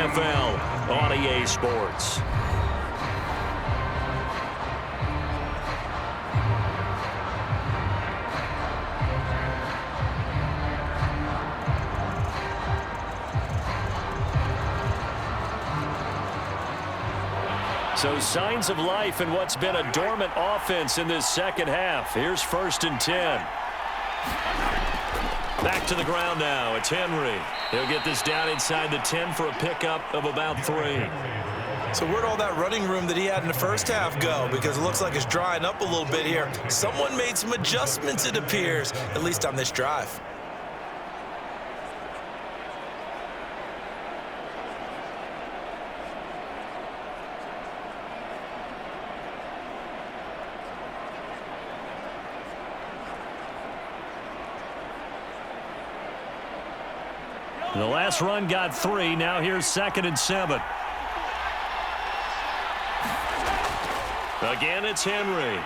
NFL on EA Sports. So signs of life in what's been a dormant offense in this second half. Here's 1st and 10. Back to the ground now. It's Henry. He'll get this down inside the 10 for a pickup of about 3. So where'd all that running room that he had in the first half go? Because it looks like it's drying up a little bit here. Someone made some adjustments, it appears, at least on this drive. The last run got 3. Now here's 2nd and 7. Again, it's Henry.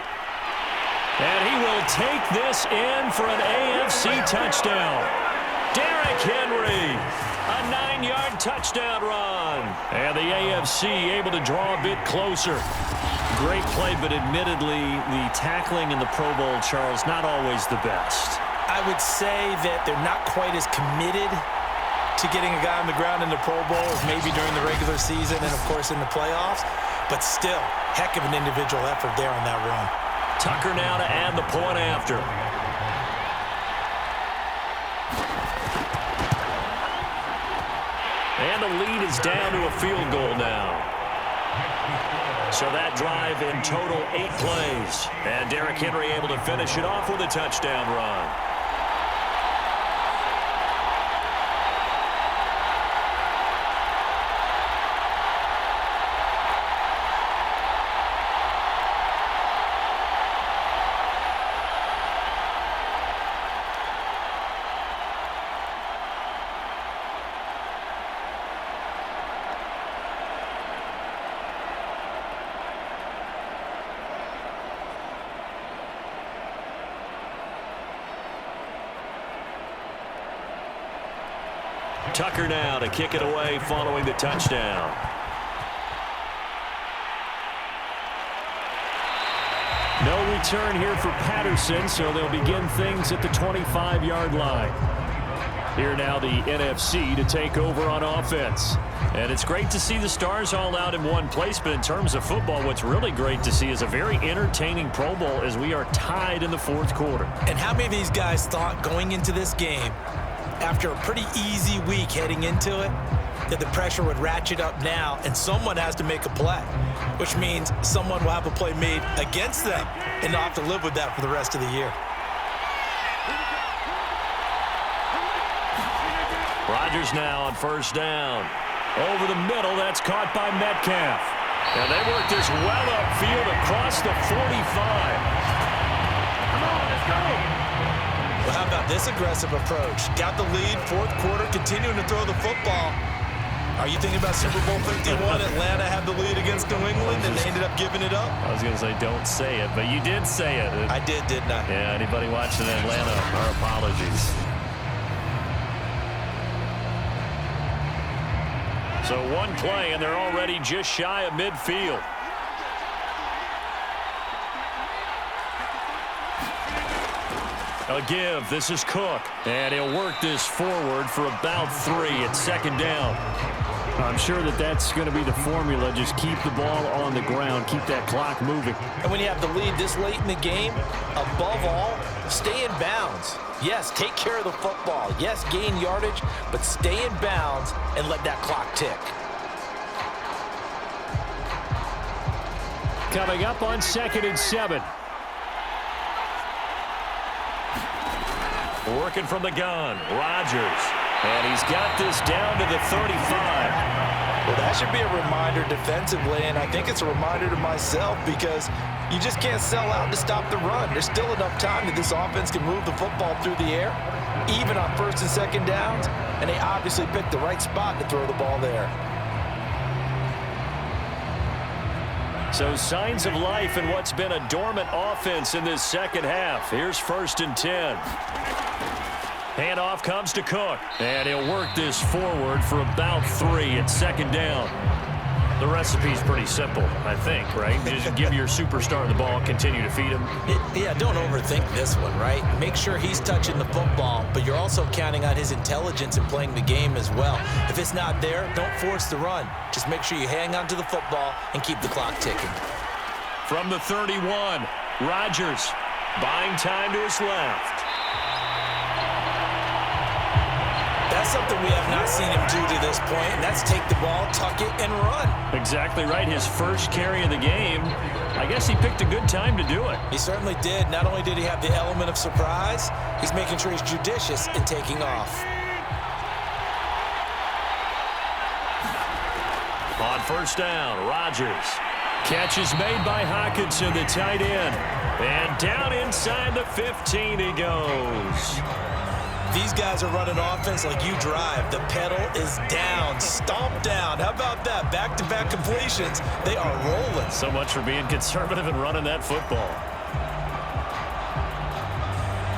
And he will take this in for an AFC touchdown. Derrick Henry, a 9-yard touchdown run. And the AFC able to draw a bit closer. Great play, but admittedly, the tackling in the Pro Bowl, Charles, not always the best. I would say that they're not quite as committed to getting a guy on the ground in the Pro Bowl as maybe during the regular season and, of course, in the playoffs. But still, heck of an individual effort there on that run. Tucker now to add the point after. And the lead is down to a field goal now. So that drive in total 8 plays. And Derrick Henry able to finish it off with a touchdown run. Tucker now to kick it away following the touchdown. No return here for Patterson, so they'll begin things at the 25-yard line. Here now the NFC to take over on offense. And it's great to see the stars all out in one place, but in terms of football, what's really great to see is a very entertaining Pro Bowl as we are tied in the 4th quarter. And how many of these guys thought going into this game, after a pretty easy week heading into it, that the pressure would ratchet up now and someone has to make a play, which means someone will have a play made against them and not have to live with that for the rest of the year. Rodgers now on 1st down. Over the middle, that's caught by Metcalf. And they work this well upfield across the 45. Come on, let's go. Well, how about this aggressive approach? Got the lead, 4th quarter, continuing to throw the football. Are you thinking about Super Bowl 51? Atlanta had the lead against New England, and they ended up giving it up? I was going to say don't say it, but you did say it. I did, didn't I? Yeah, anybody watching Atlanta, our apologies. So one play, and they're already just shy of midfield. A give. This is Cook. And he'll work this forward for about 3 at 2nd down. I'm sure that that's going to be the formula. Just keep the ball on the ground. Keep that clock moving. And when you have the lead this late in the game, above all, stay in bounds. Yes, take care of the football. Yes, gain yardage, but stay in bounds and let that clock tick. Coming up on 2nd and 7. Working from the gun, Rodgers. And he's got this down to the 35. Well, that should be a reminder defensively, and I think it's a reminder to myself because you just can't sell out to stop the run. There's still enough time that this offense can move the football through the air, even on 1st and 2nd downs, and they obviously picked the right spot to throw the ball there. So signs of life in what's been a dormant offense in this second half. Here's 1st and 10. Handoff comes to Cook. And he'll work this forward for about 3 at second down. The recipe's pretty simple, I think, right? Just give your superstar the ball, continue to feed him. Yeah, don't overthink this one, right? Make sure he's touching the football, but you're also counting on his intelligence in playing the game as well. If it's not there, don't force the run. Just make sure you hang on to the football and keep the clock ticking. From the 31, Rodgers buying time to his left. That's something we have not seen him do to this point, and that's take the ball, tuck it, and run. Exactly right. His first carry of the game. I guess he picked a good time to do it. He certainly did. Not only did he have the element of surprise, he's making sure he's judicious in taking off. On first down, Rodgers. Catch is made by Hockenson, the tight end. And down inside the 15 he goes. These guys are running offense like you drive. The pedal is down, stomp down. How about that? Back-to-back completions. They are rolling. So much for being conservative and running that football.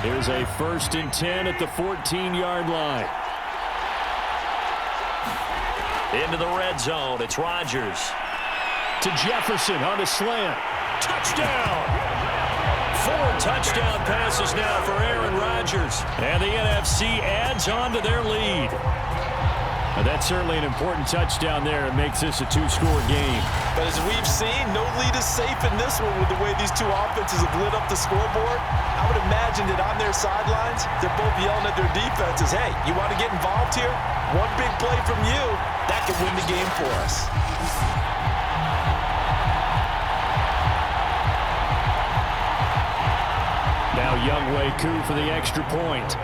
Here's a 1st and 10 at the 14-yard line. Into the red zone. It's Rodgers. To Jefferson on the slant. Touchdown! 4 touchdown passes now for Aaron Rodgers. And the NFC adds on to their lead. Now that's certainly an important touchdown there. It makes this a 2-score game. But as we've seen, no lead is safe in this one with the way these two offenses have lit up the scoreboard. I would imagine that on their sidelines, they're both yelling at their defenses, hey, you want to get involved here? One big play from you, that could win the game for us. Now Younghoe Koo for the extra point.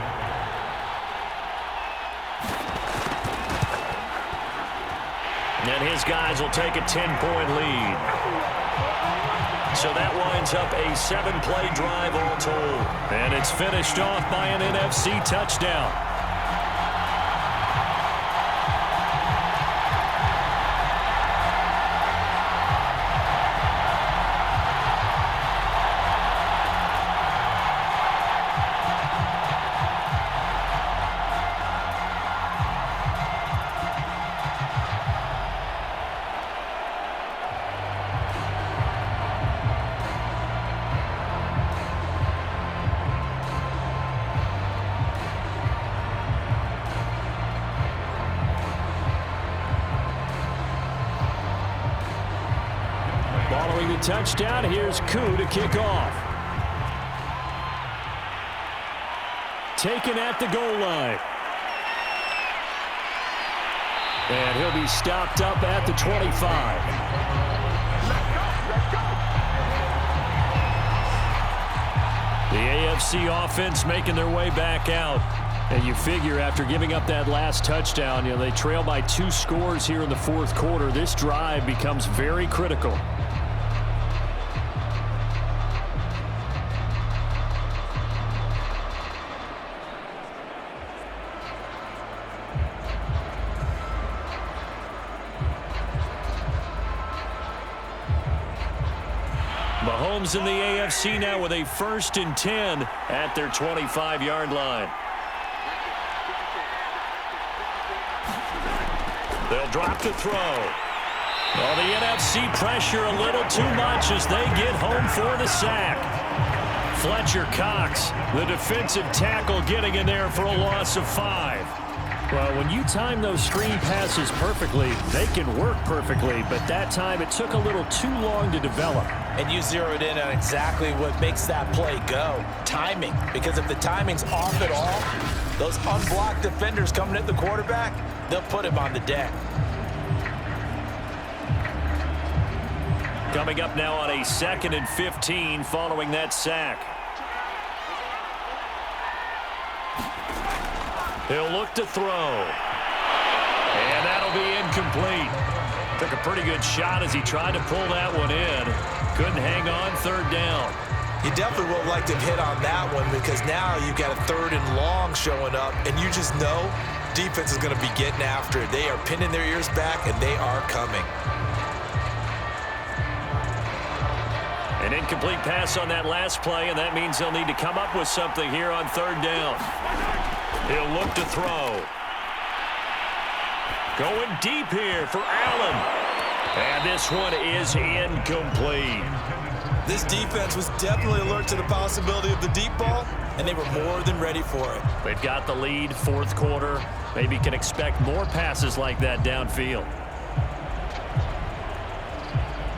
And his guys will take a 10-point lead. So that winds up a 7-play drive all told. And it's finished off by an NFC touchdown. Following the touchdown, here's Koo to kick off. Taken at the goal line. And he'll be stopped up at the 25. The AFC offense making their way back out. And you figure after giving up that last touchdown, they trail by 2 scores here in the 4th quarter. This drive becomes very critical. Mahomes in the AFC now with a 1st and 10 at their 25-yard line. They'll drop to throw. Well, the NFC pressure a little too much as they get home for the sack. Fletcher Cox, the defensive tackle, getting in there for a loss of 5. Well, when you time those screen passes perfectly, they can work perfectly, but that time it took a little too long to develop. And you zeroed in on exactly what makes that play go. Timing. Because if the timing's off at all, those unblocked defenders coming at the quarterback, they'll put him on the deck. Coming up now on a 2nd and 15 following that sack. He'll look to throw. And that'll be incomplete. Took a pretty good shot as he tried to pull that one in. Couldn't hang on 3rd down. You definitely would like to hit on that one because now you've got a 3rd and long showing up, and you just know defense is going to be getting after it. They are pinning their ears back, and they are coming. An incomplete pass on that last play, and that means they'll need to come up with something here on 3rd down. He'll look to throw. Going deep here for Allen. And this one is incomplete. This defense was definitely alert to the possibility of the deep ball, and they were more than ready for it. They've got the lead, fourth quarter. Maybe can expect more passes like that downfield.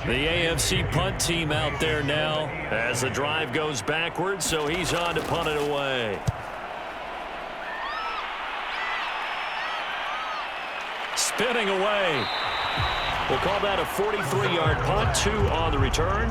The AFC punt team out there now as the drive goes backwards, so he's on to punt it away. Spinning away. We'll call that a 43-yard punt, 2 on the return.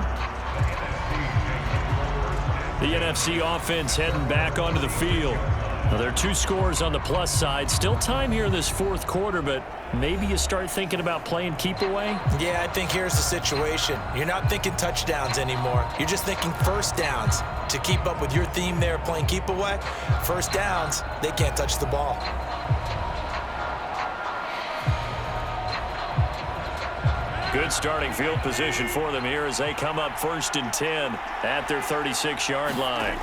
The NFC offense heading back onto the field. Now, there are 2 scores on the plus side. Still time here in this fourth quarter, but maybe you start thinking about playing keep away? Yeah, I think here's the situation. You're not thinking touchdowns anymore. You're just thinking first downs. To keep up with your theme there, playing keep away, first downs, they can't touch the ball. Good starting field position for them here as they come up 1st and 10 at their 36-yard line.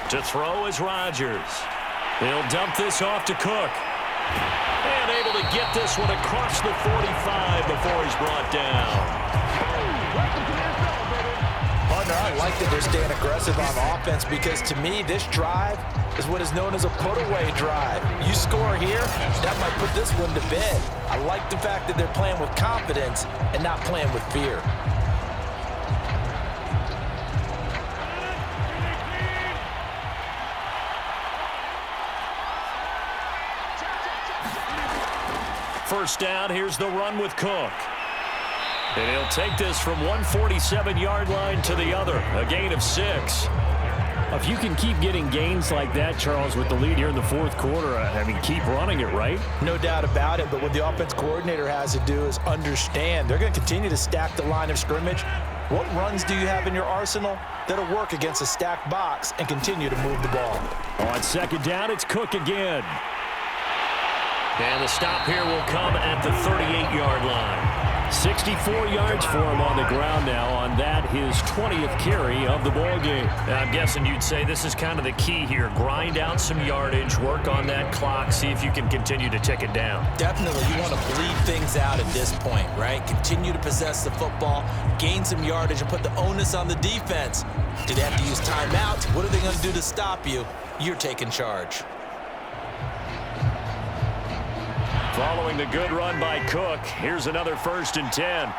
To throw is Rodgers. He'll dump this off to Cook. And able to get this one across the 45 before he's brought down. Partner, I like that they're staying aggressive on offense because to me, this drive is what is known as a put-away drive. You score here, that might put this one to bed. I like the fact that they're playing with confidence and not playing with fear. First down, here's the run with Cook. And he'll take this from 147-yard line to the other, a gain of 6. If you can keep getting gains like that, Charles, with the lead here in the fourth quarter, I mean, keep running it, right? No doubt about it, but what the offense coordinator has to do is understand they're going to continue to stack the line of scrimmage. What runs do you have in your arsenal that'll work against a stacked box and continue to move the ball? On second down, it's Cook again. And the stop here will come at the 38-yard line. 64 yards for him on the ground now on that, his 20th carry of the ball game. Now, I'm guessing you'd say this is kind of the key here. Grind out some yardage, work on that clock, see if you can continue to tick it down. Definitely. You want to bleed things out at this point, right? Continue to possess the football, gain some yardage, and put the onus on the defense. Do they have to use timeouts? What are they going to do to stop you? You're taking charge. Following the good run by Cook, here's another 1st and 10.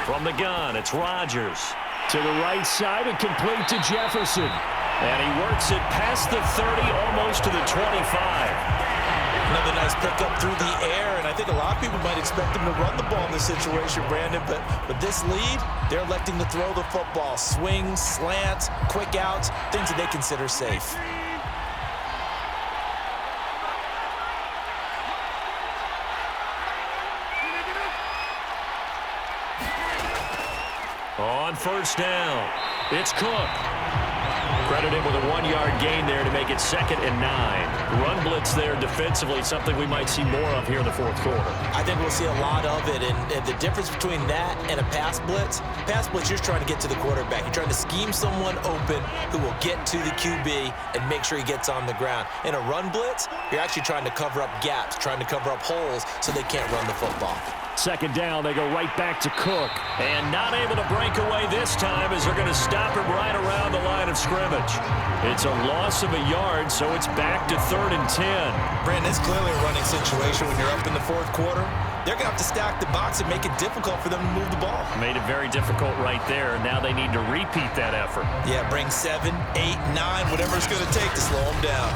From the gun, it's Rodgers. To the right side and complete to Jefferson. And he works it past the 30, almost to the 25. Another nice pickup through the air, and I think a lot of people might expect him to run the ball in this situation, Brandon, but with this lead, they're electing to throw the football. Swings, slants, quick outs, things that they consider safe. On first down, it's Cook. Credit him with a 1-yard gain there to make it 2nd and 9. Run blitz there defensively, something we might see more of here in the fourth quarter. I think we'll see a lot of it, and the difference between that and a pass blitz, you're trying to get to the quarterback. You're trying to scheme someone open who will get to the QB and make sure he gets on the ground. In a run blitz, you're actually trying to cover up gaps, trying to cover up holes so they can't run the football. Second down, they go right back to Cook. And not able to break away this time as they're going to stop him right around the line of scrimmage. It's a loss of a yard, so it's back to 3rd and 10. Brandon, it's clearly a running situation when you're up in the fourth quarter. They're going to have to stack the box and make it difficult for them to move the ball. Made it very difficult right there. Now they need to repeat that effort. Yeah, bring 7, 8, 9, whatever it's going to take to slow them down.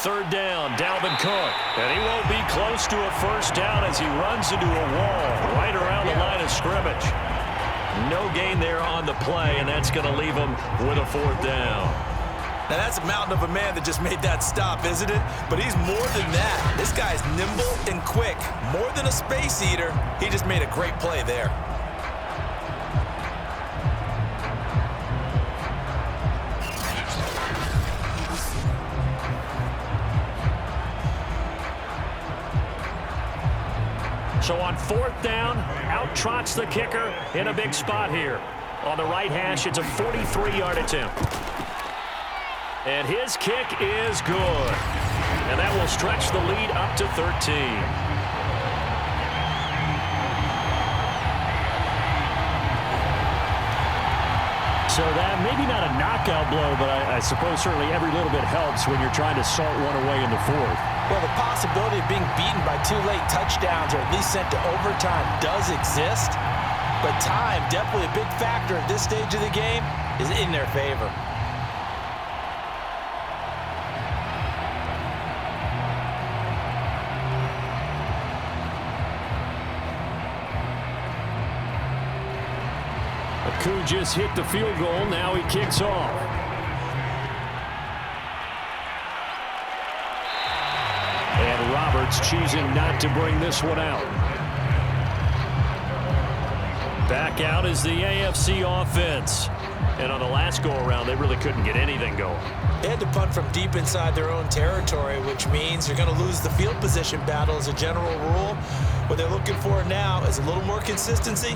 Third down, Dalvin Cook. And he won't be close to a first down as he runs into a wall right around the line of scrimmage. No gain there on the play, and that's going to leave him with a 4th down. Now, that's a mountain of a man that just made that stop, isn't it? But he's more than that. This guy's nimble and quick. More than a space eater, he just made a great play there. So on 4th down, out trots the kicker in a big spot here. On the right hash, it's a 43-yard attempt. And his kick is good. And that will stretch the lead up to 13. So that maybe not a knockout blow, but I suppose certainly every little bit helps when you're trying to salt one away in the 4th. Well, the possibility of being beaten by 2 late touchdowns or at least sent to overtime does exist. But time, definitely a big factor at this stage of the game, is in their favor. Koo just hit the field goal. Now he kicks off. And Roberts choosing not to bring this one out. Back out is the AFC offense. And on the last go-around, they really couldn't get anything going. They had to punt from deep inside their own territory, which means you're going to lose the field position battle as a general rule. What they're looking for now is a little more consistency,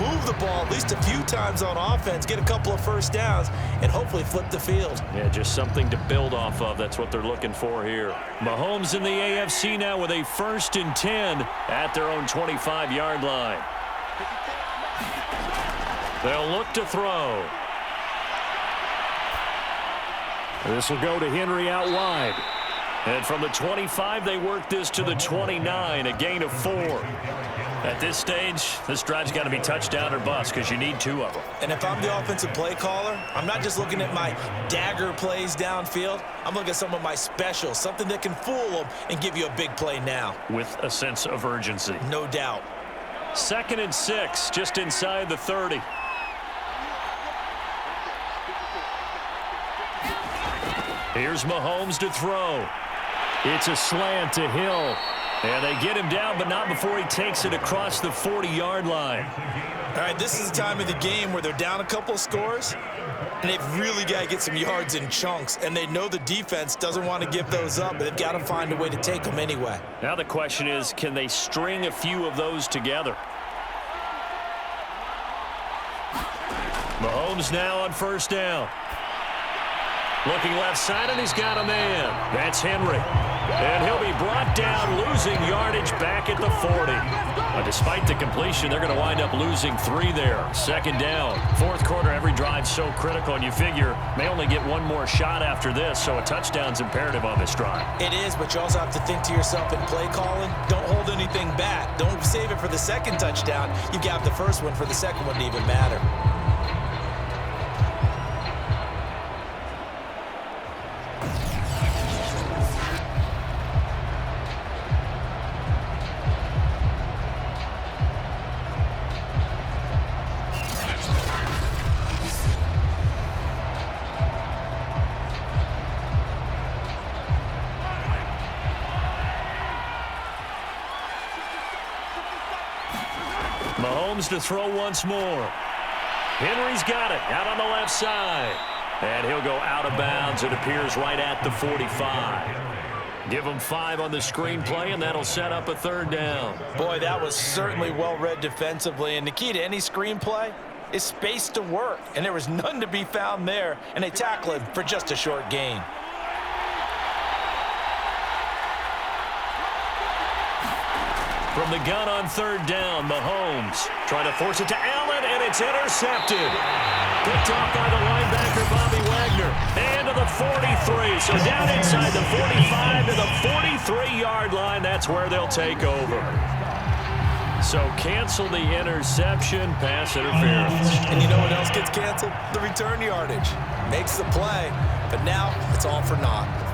move the ball at least a few times on offense, get a couple of first downs, and hopefully flip the field. Yeah, just something to build off of. That's what they're looking for here. Mahomes in the AFC now with a 1st and 10 at their own 25-yard line. They'll look to throw. This will go to Henry out wide. And from the 25, they work this to the 29, a gain of 4. At this stage, this drive's got to be touchdown or bust because you need 2 of them. And if I'm the offensive play caller, I'm not just looking at my dagger plays downfield. I'm looking at some of my specials, something that can fool them and give you a big play now. With a sense of urgency. No doubt. 2nd and 6, just inside the 30. Here's Mahomes to throw. It's a slant to Hill. And they get him down, but not before he takes it across the 40-yard line. All right, this is the time of the game where they're down a couple of scores, and they've really got to get some yards in chunks, and they know the defense doesn't want to give those up, but they've got to find a way to take them anyway. Now the question is, can they string a few of those together? Mahomes now on 1st down. Looking left side, and he's got a man. That's Henry. And he'll be brought down, losing yardage back at the 40. Despite the completion, they're going to wind up losing 3 there. 2nd down. 4th quarter, every drive's so critical, and you figure may only get one more shot after this, so a touchdown's imperative on this drive. It is, but you also have to think to yourself in play calling, don't hold anything back. Don't save it for the 2nd touchdown. You've got the 1st one for the 2nd one to even matter. Mahomes to throw once more. Henry's got it out on the left side. And he'll go out of bounds. It appears right at the 45. Give him 5 on the screenplay, and that'll set up a 3rd down. Boy, that was certainly well-read defensively. And the key to any screenplay is space to work. And there was none to be found there. And they tackle him for just a short gain. From the gun on 3rd down, Mahomes trying to force it to Allen, and it's intercepted. Picked off by the linebacker, Bobby Wagner. And to the 43. So down inside the 45 to the 43-yard line. That's where they'll take over. So cancel the interception, pass interference. And you know what else gets canceled? The return yardage. Makes the play, but now it's all for naught.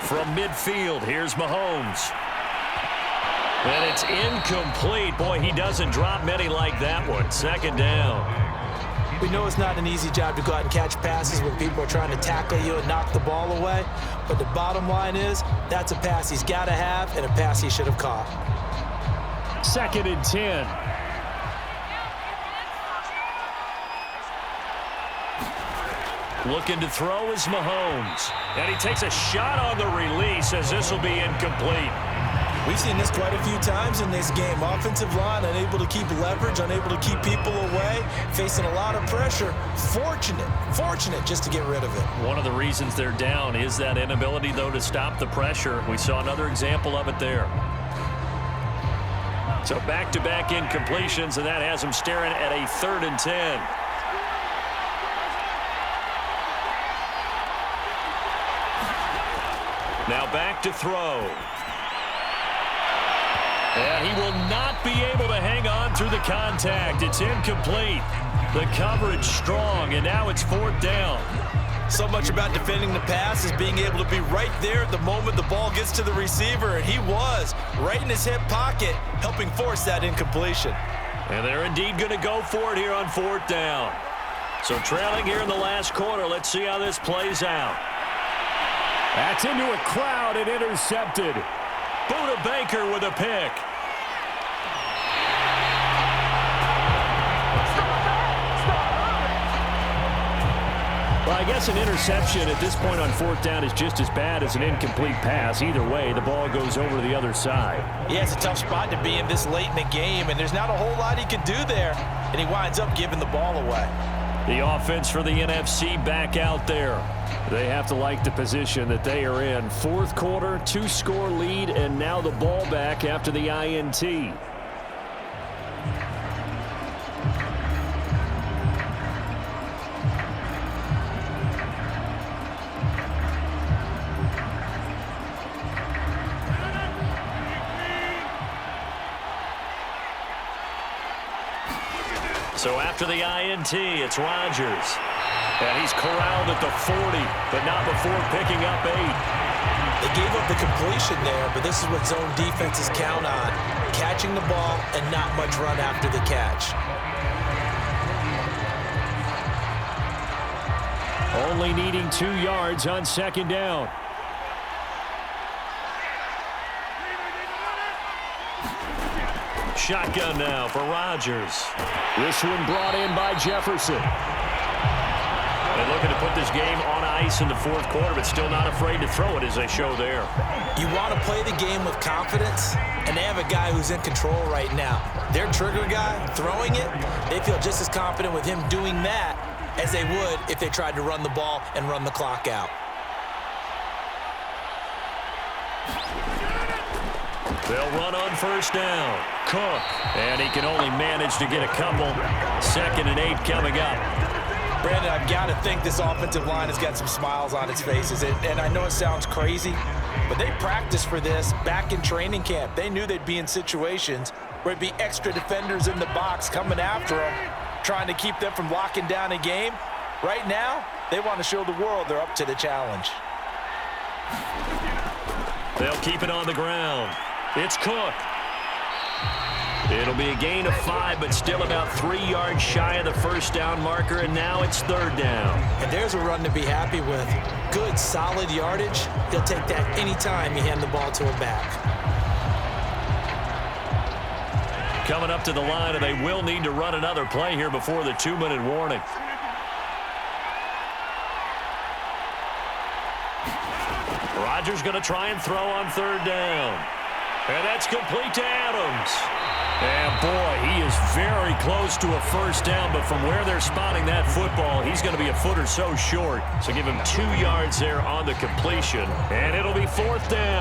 From midfield, here's Mahomes. And it's incomplete. Boy, he doesn't drop many like that one. 2nd down. We know it's not an easy job to go out and catch passes when people are trying to tackle you and knock the ball away. But the bottom line is, that's a pass he's got to have and a pass he should have caught. 2nd and 10. Looking to throw is Mahomes. And he takes a shot on the release as this will be incomplete. We've seen this quite a few times in this game. Offensive line unable to keep leverage, unable to keep people away, facing a lot of pressure. Fortunate just to get rid of it. One of the reasons they're down is that inability, though, to stop the pressure. We saw another example of it there. So back-to-back incompletions, and that has them staring at a 3rd and 10. Now back to throw. And he will not be able to hang on through the contact. It's incomplete. The coverage strong, and now it's 4th down. So much about defending the pass is being able to be right there at the moment the ball gets to the receiver, and he was right in his hip pocket, helping force that incompletion. And they're indeed going to go for it here on 4th down. So trailing here in the last quarter, let's see how this plays out. That's into a crowd and intercepted. Buda Baker with a pick. Well, I guess an interception at this point on 4th down is just as bad as an incomplete pass. Either way, the ball goes over to the other side. Yeah, it's a tough spot to be in this late in the game, and there's not a whole lot he can do there, and he winds up giving the ball away. The offense for the NFC back out there. They have to like the position that they are in. 4th quarter, 2-score lead, and now the ball back after the INT. So after the INT, it's Rodgers. And he's corralled at the 40, but not before picking up 8. They gave up the completion there, but this is what zone defenses count on. Catching the ball and not much run after the catch. Only needing 2 yards on 2nd down. Shotgun now for Rodgers. This one brought in by Jefferson. They're looking to put this game on ice in the 4th quarter, but still not afraid to throw it as they show there. You want to play the game with confidence, and they have a guy who's in control right now. Their trigger guy throwing it, they feel just as confident with him doing that as they would if they tried to run the ball and run the clock out. They'll run on 1st down. Cook. And he can only manage to get a couple. 2nd and 8 coming up. Brandon, I've got to think this offensive line has got some smiles on its faces. And I know it sounds crazy, but they practiced for this back in training camp. They knew they'd be in situations where it'd be extra defenders in the box coming after them, trying to keep them from locking down a game. Right now, they want to show the world they're up to the challenge. They'll keep it on the ground. It's Cook. It'll be a gain of 5, but still about 3 yards shy of the 1st down marker, and now it's 3rd down. And there's a run to be happy with. Good, solid yardage. He'll take that anytime you hand the ball to him back. Coming up to the line, and they will need to run another play here before the 2-minute warning. Rodgers going to try and throw on 3rd down. And that's complete to Adams. And boy, he is very close to a 1st down, but from where they're spotting that football, he's going to be a foot or so short. So give him 2 yards there on the completion, and it'll be 4th down.